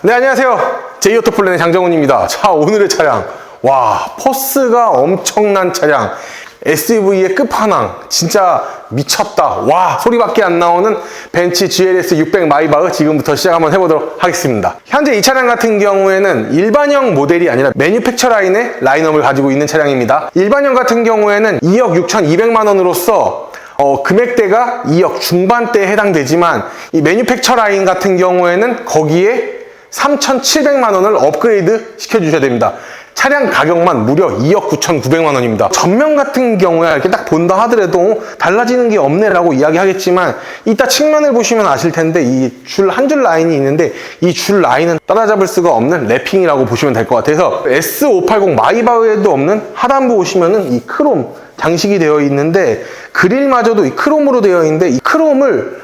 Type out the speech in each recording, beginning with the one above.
네, 안녕하세요. 제이오토플랜의 장정훈입니다. 자, 오늘의 차량. 와, 포스가 엄청난 차량. SUV의 끝판왕. 진짜 미쳤다. 와, 소리밖에 안 나오는 벤츠 GLS 600 마이바흐 지금부터 시작 한번 해보도록 하겠습니다. 현재 이 차량 같은 경우에는 일반형 모델이 아니라 매뉴팩처 라인의 라인업을 가지고 있는 차량입니다. 일반형 같은 경우에는 2억 6,200만 원으로서 금액대가 2억 중반대에 해당되지만 이 매뉴팩처 라인 같은 경우에는 거기에 3,700만 원을 업그레이드 시켜주셔야 됩니다. 차량 가격만 무려 2억 9,900만 원입니다. 전면 같은 경우에 이렇게 딱 본다 하더라도 달라지는 게 없네라고 이야기하겠지만 이따 측면을 보시면 아실 텐데 이 한 줄 라인이 있는데 이 줄 라인은 따라잡을 수가 없는 랩핑이라고 보시면 될 것 같아서 S580 마이바흐에도 없는 하단부 보시면은 이 크롬 장식이 되어 있는데 그릴마저도 이 크롬으로 되어 있는데 이 크롬을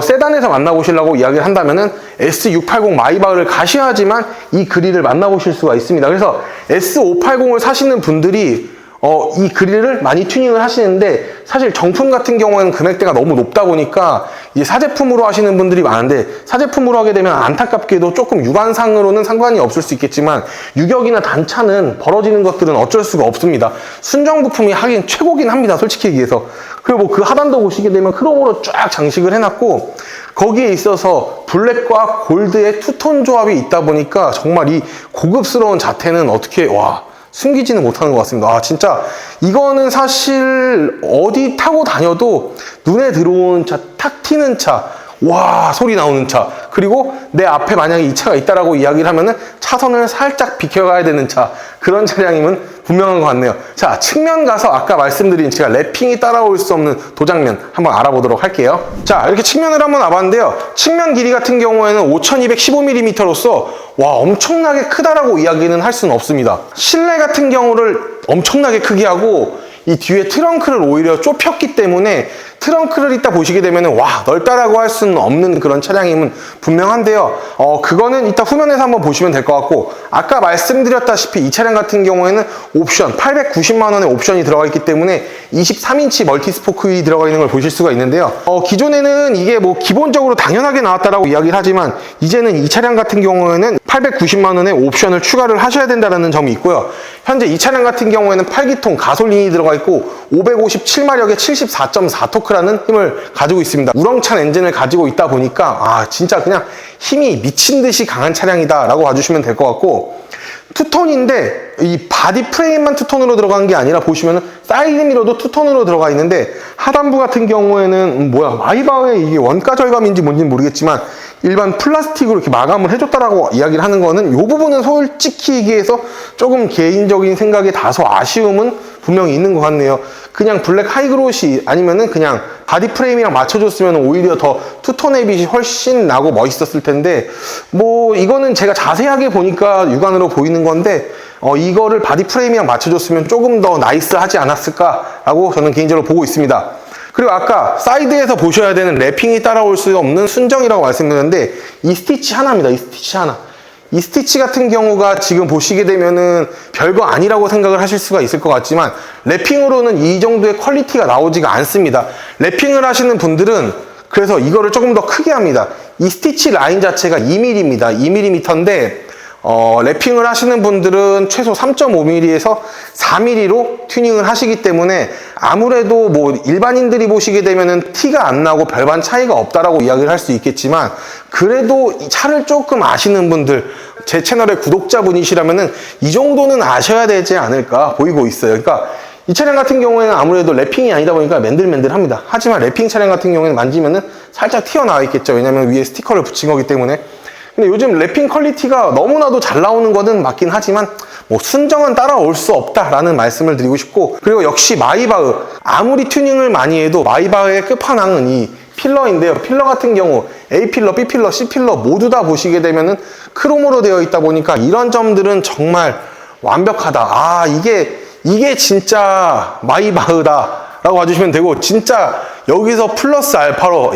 세단에서 만나보시려고 이야기를 한다면은 S680 마이바흐를 가셔야지만 이 그릴을 만나보실 수가 있습니다. 그래서 S580을 사시는 분들이 이 그릴을 많이 튜닝을 하시는데 사실 정품 같은 경우에는 금액대가 너무 높다 보니까 이제 사제품으로 하시는 분들이 많은데 사제품으로 하게 되면 안타깝게도 조금 육안상으로는 상관이 없을 수 있겠지만 유격이나 단차는 벌어지는 것들은 어쩔 수가 없습니다. 순정 부품이 하긴 최고긴 합니다. 솔직히 얘기해서. 그리고 그 하단도 보시게 되면 크롬으로 쫙 장식을 해놨고 거기에 있어서 블랙과 골드의 투톤 조합이 있다 보니까 정말 이 고급스러운 자태는 어떻게 숨기지는 못하는 것 같습니다. 진짜 이거는 사실 어디 타고 다녀도 눈에 들어오는 차, 탁 튀는 차, 와 소리 나오는 차, 그리고 내 앞에 만약에 이 차가 있다라고 이야기를 하면은 차선을 살짝 비켜가야 되는 차, 그런 차량이면 분명한 것 같네요. 자, 측면 가서 아까 말씀드린 제가 랩핑이 따라올 수 없는 도장면 한번 알아보도록 할게요. 자, 이렇게 측면을 한번 와봤는데요. 측면 길이 같은 경우에는 5215mm로서 와 엄청나게 크다라고 이야기는 할 수는 없습니다. 실내 같은 경우를 엄청나게 크게 하고 이 뒤에 트렁크를 오히려 좁혔기 때문에 트렁크를 이따 보시게 되면 와 넓다라고 할 수는 없는 그런 차량임은 분명한데요. 그거는 이따 후면에서 한번 보시면 될 것 같고 아까 말씀드렸다시피 이 차량 같은 경우에는 옵션 890만 원의 옵션이 들어가 있기 때문에 23인치 멀티스포크 휠이 들어가 있는 걸 보실 수가 있는데요. 기존에는 이게 뭐 기본적으로 당연하게 나왔다라고 이야기를 하지만 이제는 이 차량 같은 경우에는 890만 원의 옵션을 추가를 하셔야 된다는 점이 있고요. 현재 이 차량 같은 경우에는 8기통 가솔린이 들어가 있고 557마력의 74.4토크라는 힘을 가지고 있습니다. 우렁찬 엔진을 가지고 있다 보니까 진짜 그냥 힘이 미친 듯이 강한 차량이다 라고 봐주시면 될 것 같고 투톤인데 이 바디 프레임만 투톤으로 들어간 게 아니라 보시면은 사이드 미러도 투톤으로 들어가 있는데 하단부 같은 경우에는 마이바흐의 이게 원가 절감인지 뭔지는 모르겠지만 일반 플라스틱으로 이렇게 마감을 해줬다라고 이야기를 하는 거는 이 부분은 솔직히 얘기해서 조금 개인적인 생각에 다소 아쉬움은 분명히 있는 것 같네요. 그냥 블랙 하이그로시 아니면은 그냥 바디 프레임이랑 맞춰줬으면 오히려 더 투톤의 빛이 훨씬 나고 멋있었을 텐데 뭐 이거는 제가 자세하게 보니까 육안으로 보이는 건데 이거를 바디 프레임이랑 맞춰줬으면 조금 더 나이스하지 않았을까라고 저는 개인적으로 보고 있습니다. 그리고 아까 사이드에서 보셔야 되는 랩핑이 따라올 수 없는 순정이라고 말씀드렸는데 이 스티치 하나입니다. 이 스티치 하나. 이 스티치 같은 경우가 지금 보시게 되면은 별거 아니라고 생각을 하실 수가 있을 것 같지만 랩핑으로는 이 정도의 퀄리티가 나오지가 않습니다. 랩핑을 하시는 분들은 그래서 이거를 조금 더 크게 합니다. 이 스티치 라인 자체가 2mm입니다. 2mm인데 랩핑을 하시는 분들은 최소 3.5mm에서 4mm로 튜닝을 하시기 때문에 아무래도 뭐 일반인들이 보시게 되면은 티가 안 나고 별반 차이가 없다라고 이야기를 할 수 있겠지만 그래도 이 차를 조금 아시는 분들 제 채널의 구독자분이시라면은 이 정도는 아셔야 되지 않을까 보이고 있어요. 그러니까 이 차량 같은 경우에는 아무래도 랩핑이 아니다 보니까 맨들맨들합니다. 하지만 랩핑 차량 같은 경우에는 만지면은 살짝 튀어나와 있겠죠. 왜냐면 위에 스티커를 붙인 거기 때문에. 근데 요즘 랩핑 퀄리티가 너무나도 잘 나오는 거는 맞긴 하지만 뭐 순정은 따라올 수 없다라는 말씀을 드리고 싶고 그리고 역시 마이바흐 아무리 튜닝을 많이 해도 마이바흐의 끝판왕은 이 필러인데요. 필러 같은 경우 A필러, B필러, C필러 모두 다 보시게 되면은 크롬으로 되어 있다 보니까 이런 점들은 정말 완벽하다. 이게 진짜 마이바흐다 라고 봐주시면 되고 진짜 여기서 플러스 알파로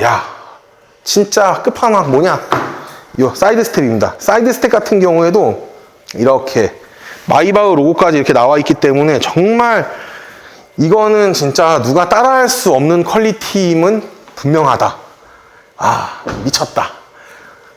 진짜 끝판왕 뭐냐 이 사이드 스텝입니다. 사이드 스텝 같은 경우에도 이렇게 마이바흐 로고까지 이렇게 나와 있기 때문에 정말 이거는 진짜 누가 따라할 수 없는 퀄리티임은 분명하다. 미쳤다.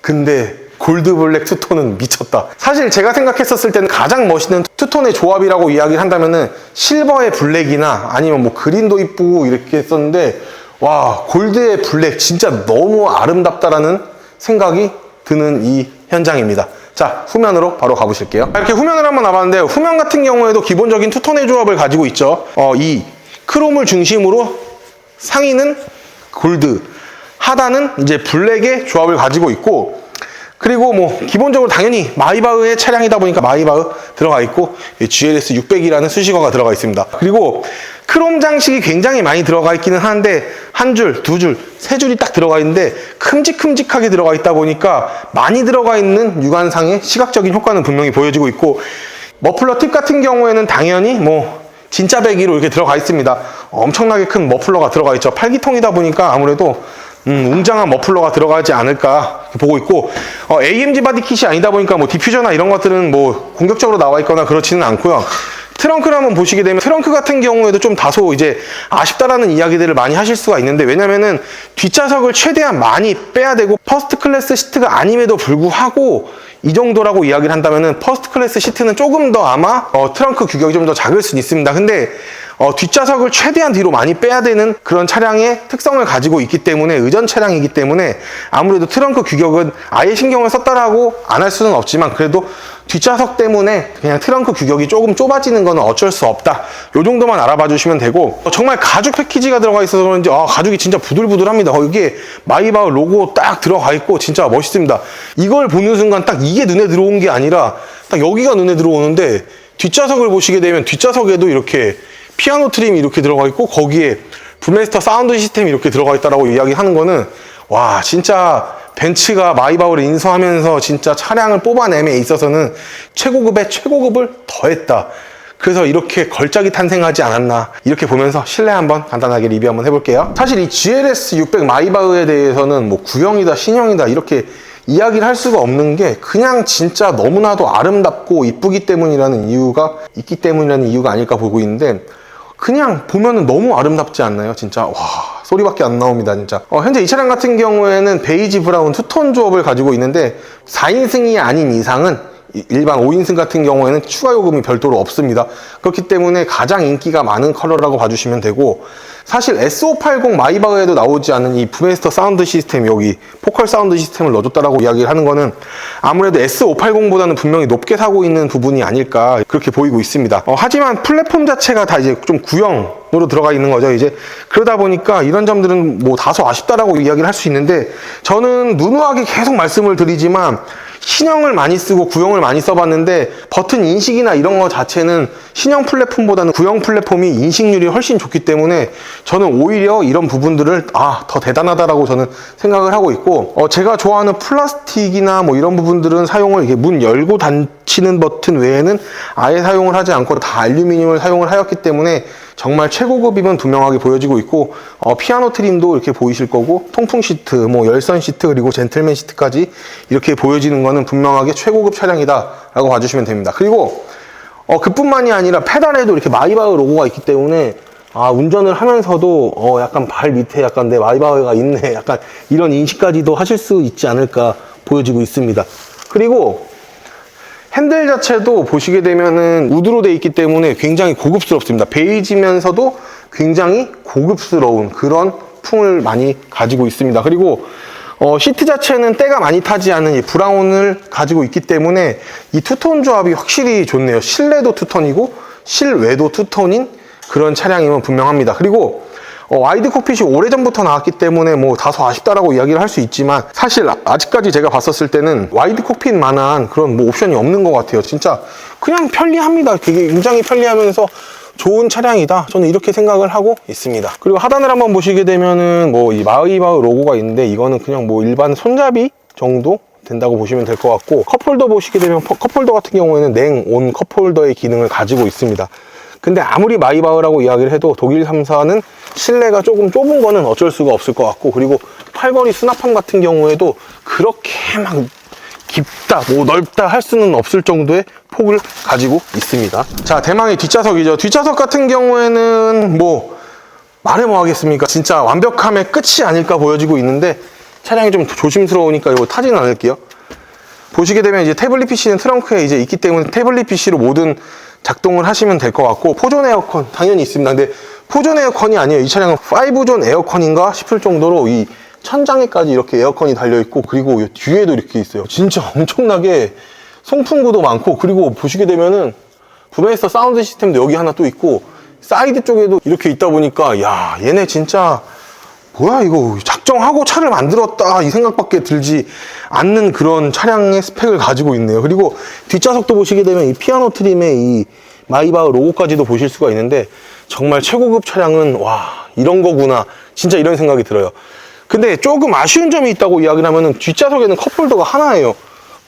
근데 골드 블랙 투톤은 미쳤다. 사실 제가 생각했었을 때는 가장 멋있는 투톤의 조합이라고 이야기를 한다면은 실버의 블랙이나 아니면 뭐 그린도 이쁘고 이렇게 했었는데, 와, 골드의 블랙 진짜 너무 아름답다라는 생각이 드는 이 현장입니다. 자, 후면으로 바로 가보실게요. 이렇게 후면을 한번 나봤는데, 후면 같은 경우에도 기본적인 투톤의 조합을 가지고 있죠. 이 크롬을 중심으로 상의는 골드, 하단은 이제 블랙의 조합을 가지고 있고, 그리고 뭐 기본적으로 당연히 마이바흐의 차량이다 보니까 마이바흐 들어가 있고, GLS 600이라는 수식어가 들어가 있습니다. 그리고 크롬 장식이 굉장히 많이 들어가 있기는 하는데, 한 줄, 두 줄, 세 줄이 딱 들어가 있는데 큼직큼직하게 들어가 있다 보니까 많이 들어가 있는 육안상의 시각적인 효과는 분명히 보여지고 있고, 머플러 팁 같은 경우에는 당연히 뭐 진짜 배기로 이렇게 들어가 있습니다. 엄청나게 큰 머플러가 들어가 있죠. 8기통이다 보니까 아무래도 웅장한 머플러가 들어가지 않을까 보고 있고, AMG 바디 킷이 아니다 보니까 뭐 디퓨저나 이런 것들은 뭐 공격적으로 나와 있거나 그렇지는 않고요. 트렁크를 한번 보시게 되면 트렁크 같은 경우에도 좀 다소 이제 아쉽다라는 이야기들을 많이 하실 수가 있는데, 왜냐면은 뒷좌석을 최대한 많이 빼야 되고 퍼스트 클래스 시트가 아님에도 불구하고 이 정도라고 이야기를 한다면은 퍼스트 클래스 시트는 조금 더 아마 트렁크 규격이 좀 더 작을 수는 있습니다. 근데 뒷좌석을 최대한 뒤로 많이 빼야 되는 그런 차량의 특성을 가지고 있기 때문에, 의전 차량이기 때문에 아무래도 트렁크 규격은 아예 신경을 썼다라고 안 할 수는 없지만, 그래도 뒷좌석 때문에 그냥 트렁크 규격이 조금 좁아지는 거는 어쩔 수 없다. 요 정도만 알아봐 주시면 되고, 정말 가죽 패키지가 들어가 있어서 그런지 가죽이 진짜 부들부들합니다. 여기에 마이바흐 로고 딱 들어가 있고 진짜 멋있습니다. 이걸 보는 순간 딱 이게 눈에 들어온 게 아니라 딱 여기가 눈에 들어오는데, 뒷좌석을 보시게 되면 뒷좌석에도 이렇게 피아노 트림이 이렇게 들어가 있고, 거기에 브메스터 사운드 시스템이 이렇게 들어가 있다라고 이야기하는 거는, 와, 진짜 벤츠가 마이바흐를 인수하면서 진짜 차량을 뽑아냄에 있어서는 최고급의 최고급을 더했다. 그래서 이렇게 걸작이 탄생하지 않았나, 이렇게 보면서 실내 한번 간단하게 리뷰 한번 해볼게요. 사실 이 GLS 600 마이바흐에 대해서는 뭐 구형이다 신형이다 이렇게 이야기를 할 수가 없는 게, 그냥 진짜 너무나도 아름답고 이쁘기 때문이라는 이유가 있기 때문이라는 이유가 아닐까 보고 있는데, 그냥 보면은 너무 아름답지 않나요? 진짜 와, 소리밖에 안 나옵니다 진짜. 현재 이 차량 같은 경우에는 베이지 브라운 투톤 조합을 가지고 있는데, 4인승이 아닌 이상은 일반 5인승 같은 경우에는 추가 요금이 별도로 없습니다. 그렇기 때문에 가장 인기가 많은 컬러라고 봐주시면 되고, 사실 S580 마이바흐에도 나오지 않은 이 브메스터 사운드 시스템, 여기 포컬 사운드 시스템을 넣어줬다라고 이야기를 하는 거는 아무래도 S580보다는 분명히 높게 사고 있는 부분이 아닐까 그렇게 보이고 있습니다. 하지만 플랫폼 자체가 다 이제 좀 구형으로 들어가 있는 거죠. 이제 그러다 보니까 이런 점들은 뭐 다소 아쉽다라고 이야기를 할 수 있는데, 저는 누누하게 계속 말씀을 드리지만 신형을 많이 쓰고 구형을 많이 써봤는데, 버튼 인식이나 이런 거 자체는 신형 플랫폼보다는 구형 플랫폼이 인식률이 훨씬 좋기 때문에 저는 오히려 이런 부분들을 더 대단하다라고 저는 생각을 하고 있고, 제가 좋아하는 플라스틱이나 뭐 이런 부분들은 사용을, 이게 문 열고 닫히는 버튼 외에는 아예 사용을 하지 않고 다 알루미늄을 사용을 하였기 때문에 정말 최고급임은 분명하게 보여지고 있고, 피아노 트림도 이렇게 보이실 거고, 통풍 시트, 뭐 열선 시트, 그리고 젠틀맨 시트까지 이렇게 보여지는 거는 분명하게 최고급 차량이다 라고 봐주시면 됩니다. 그리고 그뿐만이 아니라 페달에도 이렇게 마이바흐 로고가 있기 때문에 운전을 하면서도 약간 발 밑에 약간 내 마이바흐가 있네, 약간 이런 인식까지도 하실 수 있지 않을까 보여지고 있습니다. 그리고 핸들 자체도 보시게 되면은 우드로 되어 있기 때문에 굉장히 고급스럽습니다. 베이지면서도 굉장히 고급스러운 그런 풍을 많이 가지고 있습니다. 그리고 시트 자체는 때가 많이 타지 않은 이 브라운을 가지고 있기 때문에 이 투톤 조합이 확실히 좋네요. 실내도 투톤이고 실외도 투톤인 그런 차량이면 분명합니다. 그리고 와이드 콕핏이 오래전부터 나왔기 때문에 뭐 다소 아쉽다라고 이야기를 할 수 있지만, 사실 아직까지 제가 봤었을 때는 와이드 콕핏만한 그런 뭐 옵션이 없는 것 같아요. 진짜 그냥 편리합니다. 되게 굉장히 편리하면서 좋은 차량이다, 저는 이렇게 생각을 하고 있습니다. 그리고 하단을 한번 보시게 되면은 뭐 이 마이바흐 로고가 있는데, 이거는 그냥 뭐 일반 손잡이 정도 된다고 보시면 될 것 같고, 컵홀더 보시게 되면 컵홀더 같은 경우에는 냉온 컵홀더의 기능을 가지고 있습니다. 근데 아무리 마이바흐라고 이야기를 해도 독일 3사는 실내가 조금 좁은 거는 어쩔 수가 없을 것 같고, 그리고 팔걸이 수납함 같은 경우에도 그렇게 막 깊다, 뭐 넓다 할 수는 없을 정도의 폭을 가지고 있습니다. 자, 대망의 뒷좌석이죠. 뒷좌석 같은 경우에는 뭐 말해 뭐 하겠습니까? 진짜 완벽함의 끝이 아닐까 보여지고 있는데, 차량이 좀 조심스러우니까 이거 타지는 않을게요. 보시게 되면 이제 태블릿 PC는 트렁크에 이제 있기 때문에 태블릿 PC로 모든 작동을 하시면 될 것 같고, 포존 에어컨 당연히 있습니다. 근데 포존 에어컨이 아니에요. 이 차량은 5존 에어컨인가 싶을 정도로 이 천장에까지 이렇게 에어컨이 달려있고, 그리고 뒤에도 이렇게 있어요. 진짜 엄청나게 송풍구도 많고, 그리고 보시게 되면은 브메이스터 사운드 시스템도 여기 하나 또 있고, 사이드 쪽에도 이렇게 있다 보니까, 야, 얘네 진짜 뭐야 이거 작정하고 차를 만들었다 이 생각밖에 들지 않는 그런 차량의 스펙을 가지고 있네요. 그리고 뒷좌석도 보시게 되면 이 피아노 트림의 이 마이바흐 로고까지도 보실 수가 있는데, 정말 최고급 차량은 와, 이런 거구나, 진짜 이런 생각이 들어요. 근데 조금 아쉬운 점이 있다고 이야기를 하면은, 뒷좌석에는 컵홀더가 하나예요.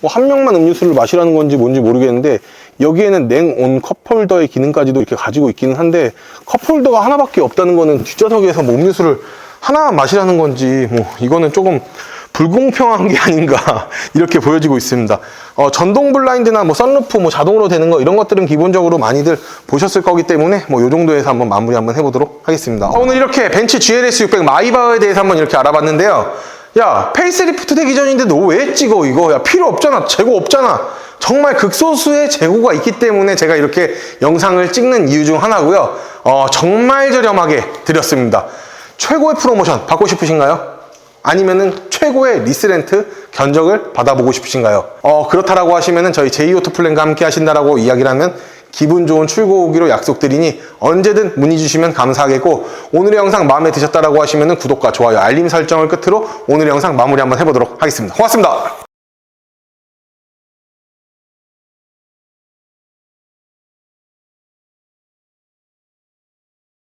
뭐 한 명만 음료수를 마시라는 건지 뭔지 모르겠는데, 여기에는 냉온 컵홀더의 기능까지도 이렇게 가지고 있기는 한데, 컵홀더가 하나밖에 없다는 거는 뒷좌석에서 뭐 음료수를 하나만 마시라는 건지, 뭐 이거는 조금 불공평한 게 아닌가 이렇게 보여지고 있습니다. 전동 블라인드나 뭐 선루프, 뭐 자동으로 되는 거, 이런 것들은 기본적으로 많이들 보셨을 거기 때문에 뭐 요 정도에서 한번 마무리 한번 해보도록 하겠습니다. 오늘 이렇게 벤츠 GLS 600 마이바흐에 대해서 한번 이렇게 알아봤는데요. 야, 페이스리프트 되기 전인데 너 왜 찍어 이거? 야, 필요 없잖아, 재고 없잖아. 정말 극소수의 재고가 있기 때문에 제가 이렇게 영상을 찍는 이유 중 하나고요. 정말 저렴하게 드렸습니다. 최고의 프로모션 받고 싶으신가요? 아니면은 최고의 리스렌트 견적을 받아보고 싶으신가요? 그렇다라고 하시면은 저희 제이오토플랜과 함께 하신다라고 이야기를 하면 기분 좋은 출고 오기로 약속드리니 언제든 문의 주시면 감사하겠고, 오늘의 영상 마음에 드셨다라고 하시면은 구독과 좋아요, 알림 설정을 끝으로 오늘의 영상 마무리 한번 해보도록 하겠습니다. 고맙습니다.